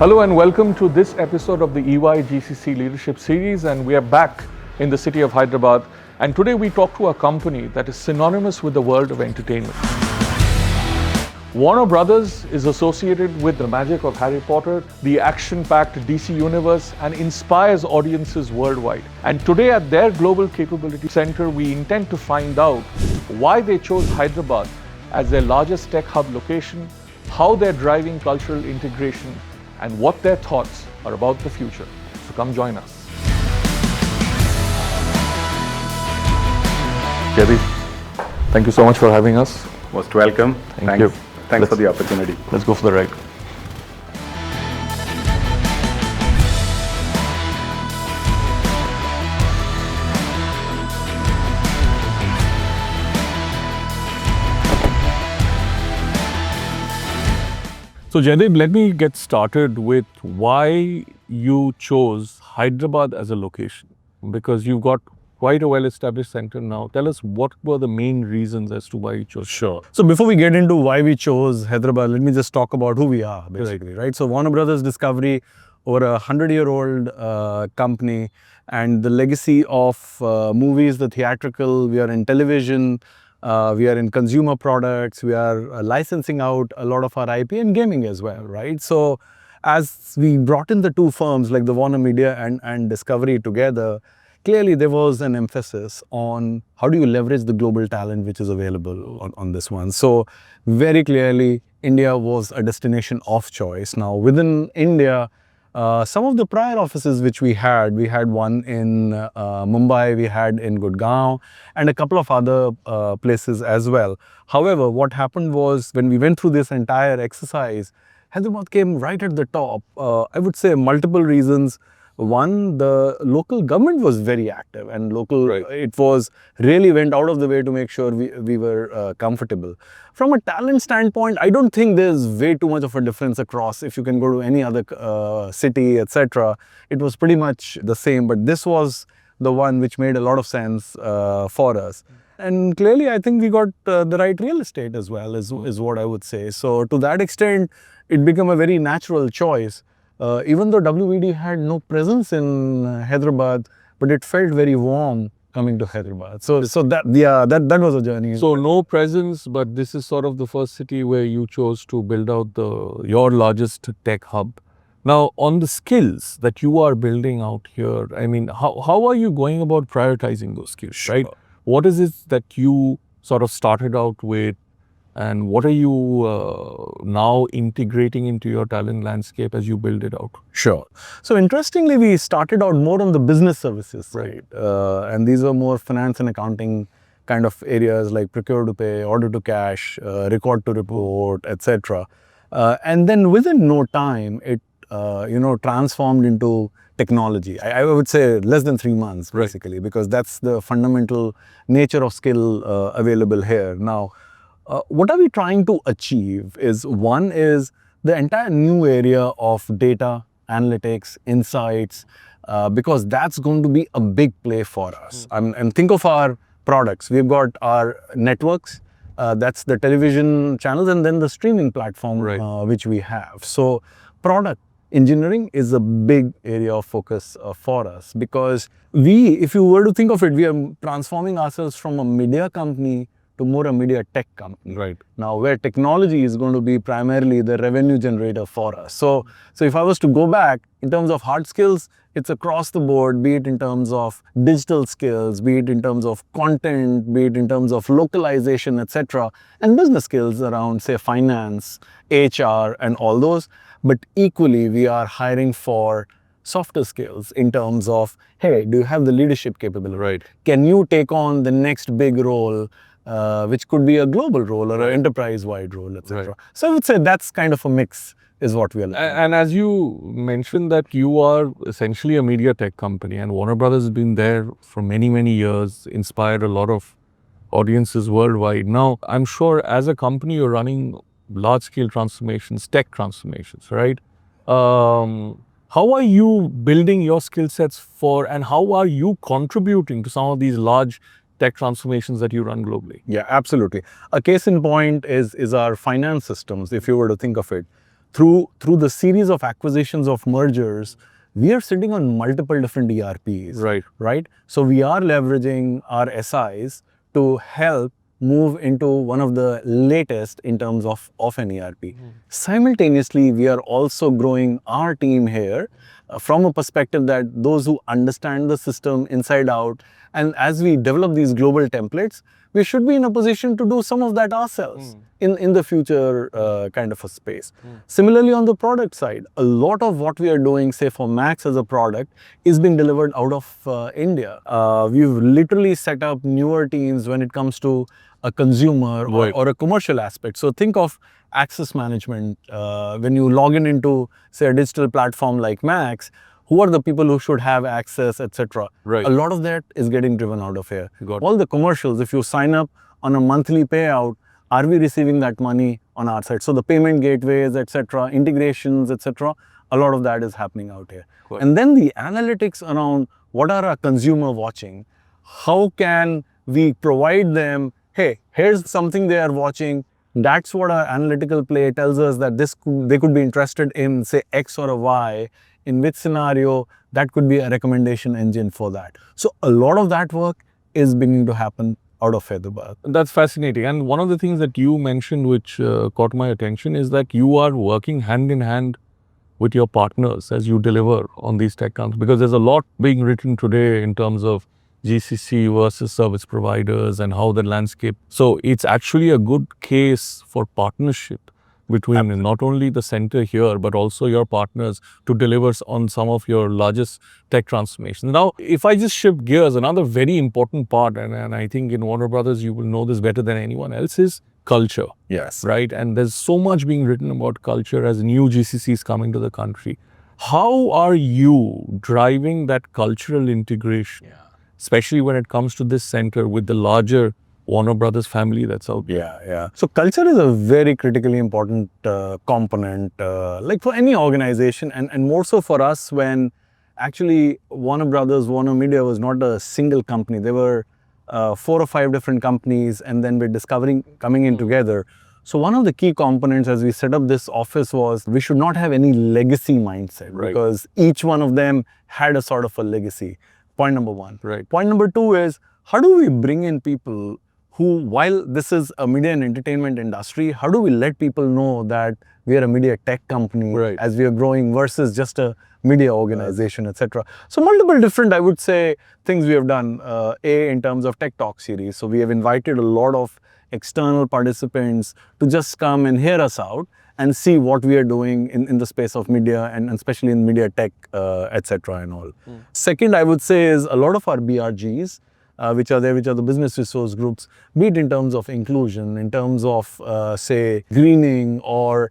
Hello and welcome to this episode of the EY GCC Leadership Series, and we are back in the city of Hyderabad, and today we talk to a company that is synonymous with the world of entertainment. Warner Brothers is associated with the magic of Harry Potter, the action-packed DC universe, and inspires audiences worldwide. And today at their Global Capability Center, we intend to find out why they chose Hyderabad as their largest tech hub location, how they're driving cultural integration, and what their thoughts are about the future. So come join us. Jaideep, thank you so much for having us. Most welcome. Thank you. Thanks for the opportunity. Let's go for the ride. So Jaideep, let me get started with why you chose Hyderabad as a location, because you've got quite a well-established center now. Tell us, what were the main reasons as to why you chose? Sure. So before we get into why we chose Hyderabad, let me just talk about who we are, basically, right? So Warner Brothers Discovery, over 100-year-old company, and the legacy of movies, the theatrical, we are in television, we are in consumer products, we are licensing out a lot of our IP and gaming as well, right? So as we brought in the two firms like the Warner Media and Discovery together, clearly there was an emphasis on how do you leverage the global talent which is available on this one. So very clearly, India was a destination of choice. Now within India, some of the prior offices which we had one in Mumbai, we had in Gurgaon, and a couple of other places as well. However, what happened was when we went through this entire exercise, Hyderabad came right at the top. I would say multiple reasons. One, the local government was very active, and it was really went out of the way to make sure we were comfortable. From a talent standpoint, I don't think there's way too much of a difference across. If you can go to any other city, etc., it was pretty much the same. But this was the one which made a lot of sense for us. And clearly, I think we got the right real estate as well, is what I would say. So to that extent, it became a very natural choice. Even though WBD had no presence in Hyderabad, but it felt very warm coming to Hyderabad. So that was a journey. So no presence, but this is sort of the first city where you chose to build out your largest tech hub. Now, on the skills that you are building out here, I mean, how are you going about prioritizing those skills, right? What is it that you sort of started out with, and what are you now integrating into your talent landscape as you build it out? Sure. So interestingly, we started out more on the business services side. And these were more finance and accounting kind of areas like procure to pay, order to cash, record to report, etc. And then within no time, it transformed into technology. I would say less than 3 months, basically, because that's the fundamental nature of skill available here. Now, what are we trying to achieve is, one is the entire new area of data, analytics, insights, because that's going to be a big play for us. And think of our products. We've got our networks, that's the television channels, and then the streaming platform which we have. So product engineering is a big area of focus for us, because if you were to think of it, we are transforming ourselves from a media company to more a media tech company. Right. Now, where technology is going to be primarily the revenue generator for us. So if I was to go back, in terms of hard skills, it's across the board, be it in terms of digital skills, be it in terms of content, be it in terms of localization, etc. And business skills around, say, finance, HR, and all those. But equally, we are hiring for softer skills in terms of, hey, do you have the leadership capability? Right. Can you take on the next big role, which could be a global role or an enterprise-wide role, etc. Right. So I would say that's kind of a mix is what we are looking at. And as you mentioned that you are essentially a media tech company, and Warner Brothers has been there for many, many years, inspired a lot of audiences worldwide. Now, I'm sure as a company, you're running large-scale transformations, tech transformations, right? How are you building your skill sets for, and how are you contributing to some of these large tech transformations that you run globally? Yeah, absolutely. A case in point is our finance systems, if you were to think of it. through the series of acquisitions of mergers, we are sitting on multiple different ERPs. Right. So we are leveraging our SIs to help move into one of the latest in terms of an ERP. Simultaneously, we are also growing our team here from a perspective that those who understand the system inside out, and as we develop these global templates, we should be in a position to do some of that ourselves in the future kind of a space. Similarly, on the product side, a lot of what we are doing, say for Max as a product, is being delivered out of India. We've literally set up newer teams when it comes to a consumer or a commercial aspect. So think of access management. When you log in into, say, a digital platform like Max, who are the people who should have access, etc. Right. A lot of that is getting driven out of here. Got it. All the commercials, if you sign up on a monthly payout, are we receiving that money on our side? So the payment gateways, etc., integrations, etc., a lot of that is happening out here. Got it. And then the analytics around what are our consumer watching? How can we provide them, hey, here's something they are watching. That's what our analytical play tells us, that they could be interested in, say, X or a Y. In which scenario that could be a recommendation engine for that. So a lot of that work is beginning to happen out of Hyderabad. That's fascinating. And one of the things that you mentioned which caught my attention is that you are working hand in hand with your partners as you deliver on these tech companies, because there's a lot being written today in terms of GCC versus service providers and how the landscape. So it's actually a good case for partnership between not only the center here, but also your partners to deliver on some of your largest tech transformations. Now, if I just shift gears, another very important part, and I think in Warner Brothers, you will know this better than anyone else, is culture. Yes. Right? And there's so much being written about culture as new GCCs coming to the country. How are you driving that cultural integration, especially when it comes to this center with the larger Warner Brothers family that's out there? Yeah. So culture is a very critically important component, like for any organization, and more so for us when actually Warner Brothers, Warner Media was not a single company. There were 4 or 5 different companies, and then we're coming in together. So one of the key components as we set up this office was we should not have any legacy mindset, because each one of them had a sort of a legacy. Point number one. Right. Point number two is, how do we bring in people who, while this is a media and entertainment industry, how do we let people know that we are a media tech company as we are growing versus just a media organization, etc. So multiple different, I would say, things we have done. In terms of Tech Talk series. So we have invited a lot of external participants to just come and hear us out and see what we are doing in the space of media and especially in media tech, etc. and all. Second, I would say, is a lot of our BRGs, which are the business resource groups, be it in terms of inclusion, in terms of, say, greening, or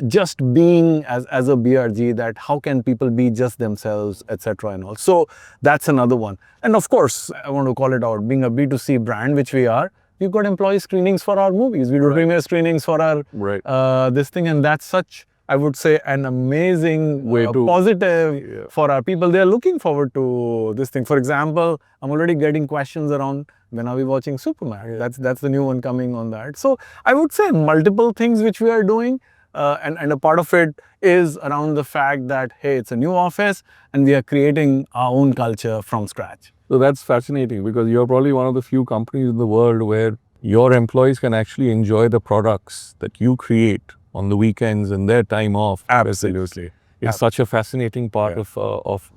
just being as a BRG, that how can people be just themselves, etc. and all. So that's another one. And of course, I want to call it out, being a B2C brand, which we are, we've got employee screenings for our movies. We do premiere screenings for our this thing, and that's such, I would say, an amazing way to positive for our people. They are looking forward to this thing. For example, I'm already getting questions around, when are we watching Superman? That's the new one coming on that. So I would say multiple things which we are doing, and a part of it is around the fact that, hey, it's a new office and we are creating our own culture from scratch. So that's fascinating, because you're probably one of the few companies in the world where your employees can actually enjoy the products that you create on the weekends and their time off. Absolutely. It's such a fascinating part of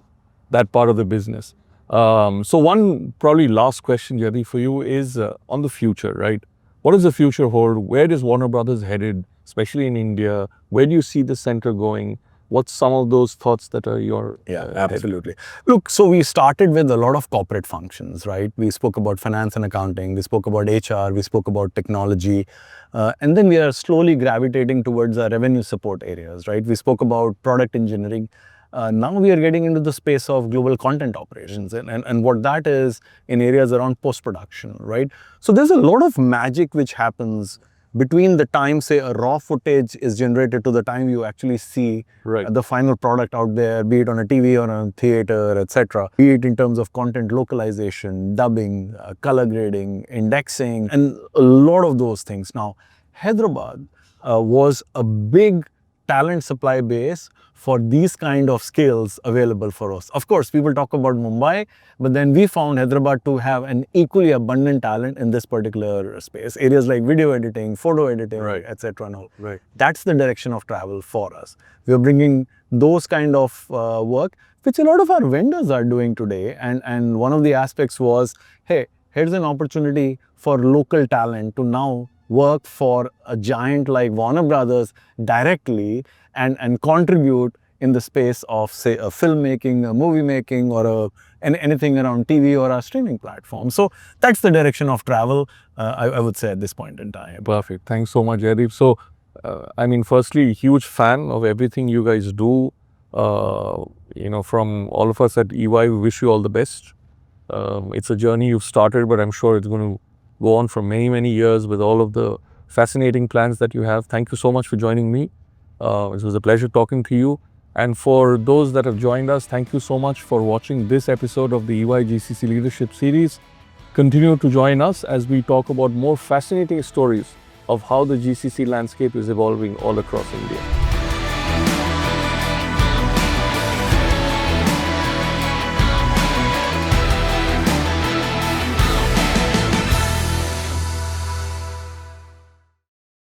that part of the business. So one probably last question, Jyoti, for you is on the future, right? What does the future hold? Where is Warner Brothers headed, especially in India? Where do you see the center going? What's some of those thoughts that are your absolutely. Look, so we started with a lot of corporate functions, right? We spoke about finance and accounting, we spoke about HR, we spoke about technology, and then we are slowly gravitating towards our revenue support areas, right? We spoke about product engineering. Now we are getting into the space of global content operations and what that is in areas around post-production, right? So there's a lot of magic which happens between the time, say, a raw footage is generated to the time you actually see the final product out there, be it on a TV or on a theater, etc. Be it in terms of content localization, dubbing, color grading, indexing, and a lot of those things. Now, Hyderabad was a big talent supply base for these kind of skills available for us. Of course, people talk about Mumbai, but then we found Hyderabad to have an equally abundant talent in this particular space. Areas like video editing, photo editing, etc. and all. Right. That's the direction of travel for us. We are bringing those kind of work, which a lot of our vendors are doing today. And one of the aspects was, hey, here's an opportunity for local talent to now work for a giant like Warner Brothers directly and contribute in the space of, say, a filmmaking, a movie making, or anything around TV or a streaming platform. So that's the direction of travel, I would say, at this point in time. Perfect. Thanks so much, Jaideep. So, I mean, firstly, huge fan of everything you guys do. From all of us at EY, we wish you all the best. It's a journey you've started, but I'm sure it's going to go on for many, many years with all of the fascinating plans that you have. Thank you so much for joining me. It was a pleasure talking to you. And for those that have joined us, thank you so much for watching this episode of the EY GCC Leadership Series. Continue to join us as we talk about more fascinating stories of how the GCC landscape is evolving all across India.